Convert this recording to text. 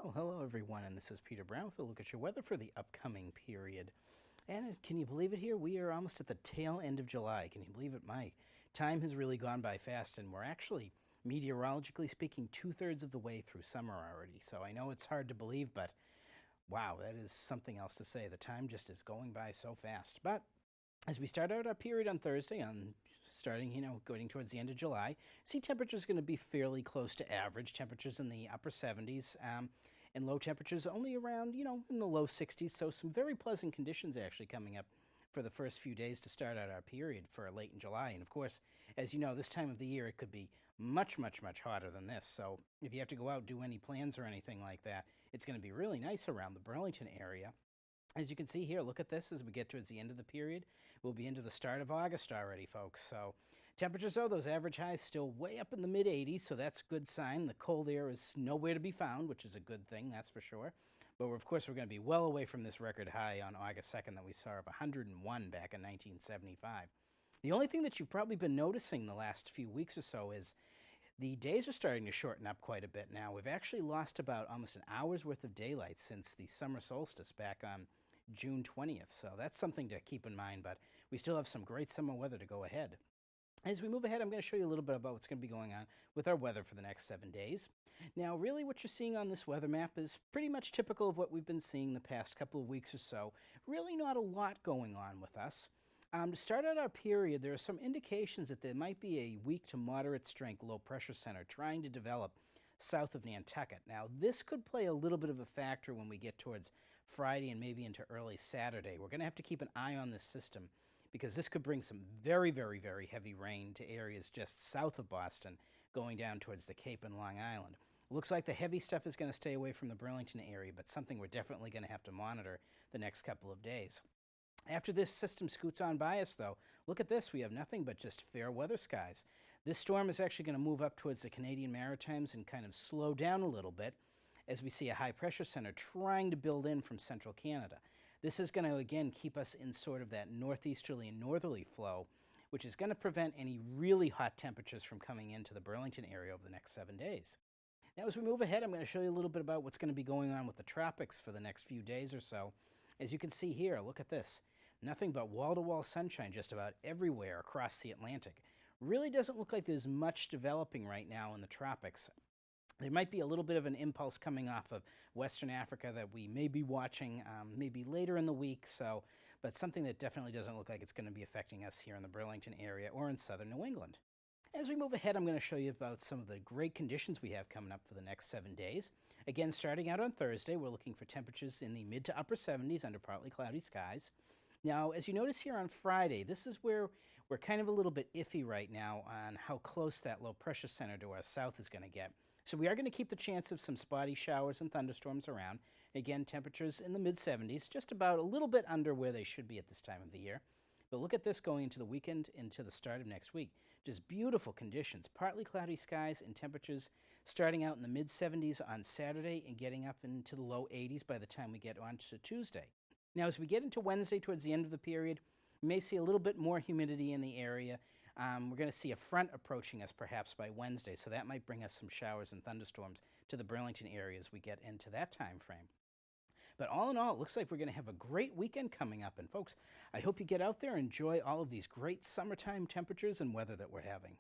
Well, hello everyone, and this is Peter Brown with a look at your weather for the upcoming period. And can you believe it here? We are almost at the tail end of July. Can you believe it? My time has really gone by fast, and we're actually, meteorologically speaking, two-thirds of the way through summer already. So I know it's hard to believe, but wow, that is something else to say. The time just is going by so fast. But as we start out our period on Thursday, going towards the end of July, see temperatures going to be fairly close to average. Temperatures in the upper 70s, and low temperatures only around, in the low 60s. So some very pleasant conditions actually coming up for the first few days to start out our period for late in July. And of course, as you know, this time of the year, it could be much, much, much hotter than this. So if you have to go out, do any plans or anything like that, it's going to be really nice around the Burlington area. As you can see here, look at this as we get towards the end of the period. We'll be into the start of August already, folks. So temperatures, though, those average highs still way up in the mid-80s, so that's a good sign. The cold air is nowhere to be found, which is a good thing, that's for sure. But of course, we're going to be well away from this record high on August 2nd that we saw of 101 back in 1975. The only thing that you've probably been noticing the last few weeks or so is the days are starting to shorten up quite a bit now. We've actually lost about almost an hour's worth of daylight since the summer solstice back on June 20th. So that's something to keep in mind, but we still have some great summer weather to go ahead. As we move ahead, I'm going to show you a little bit about what's going to be going on with our weather for the next 7 days. Now, really what you're seeing on this weather map is pretty much typical of what we've been seeing the past couple of weeks or so. Really not a lot going on with us. To start out our period, there are some indications that there might be a weak to moderate strength low pressure center trying to develop south of Nantucket. Now, this could play a little bit of a factor when we get towards Friday and maybe into early Saturday. We're going to have to keep an eye on this system because this could bring some very, very, very heavy rain to areas just south of Boston, going down towards the Cape and Long Island. Looks like the heavy stuff is going to stay away from the Burlington area, but something we're definitely going to have to monitor the next couple of days. After this system scoots on by us, though, look at this. We have nothing but just fair weather skies. This storm is actually going to move up towards the Canadian Maritimes and kind of slow down a little bit as we see a high-pressure center trying to build in from central Canada. This is going to, again, keep us in sort of that northeasterly and northerly flow, which is going to prevent any really hot temperatures from coming into the Burlington area over the next 7 days. Now, as we move ahead, I'm going to show you a little bit about what's going to be going on with the tropics for the next few days or so. As you can see here, look at this. Nothing but wall-to-wall sunshine just about everywhere across the Atlantic. Really doesn't look like there's much developing right now in the tropics. There might be a little bit of an impulse coming off of Western Africa that we may be watching maybe later in the week, but something that definitely doesn't look like it's going to be affecting us here in the Burlington area or in southern New England. As we move ahead, I'm going to show you about some of the great conditions we have coming up for the next 7 days. Again, starting out on Thursday, we're looking for temperatures in the mid to upper 70s under partly cloudy skies. Now, as you notice here on Friday, this is where we're kind of a little bit iffy right now on how close that low pressure center to our south is going to get. So we are going to keep the chance of some spotty showers and thunderstorms around. Again, temperatures in the mid-70s, just about a little bit under where they should be at this time of the year. But look at this going into the weekend, into the start of next week. Just beautiful conditions, partly cloudy skies and temperatures starting out in the mid-70s on Saturday and getting up into the low 80s by the time we get on to Tuesday. Now, as we get into Wednesday towards the end of the period, we may see a little bit more humidity in the area. We're going to see a front approaching us perhaps by Wednesday, so that might bring us some showers and thunderstorms to the Burlington area as we get into that time frame. But all in all, it looks like we're going to have a great weekend coming up. And folks, I hope you get out there and enjoy all of these great summertime temperatures and weather that we're having.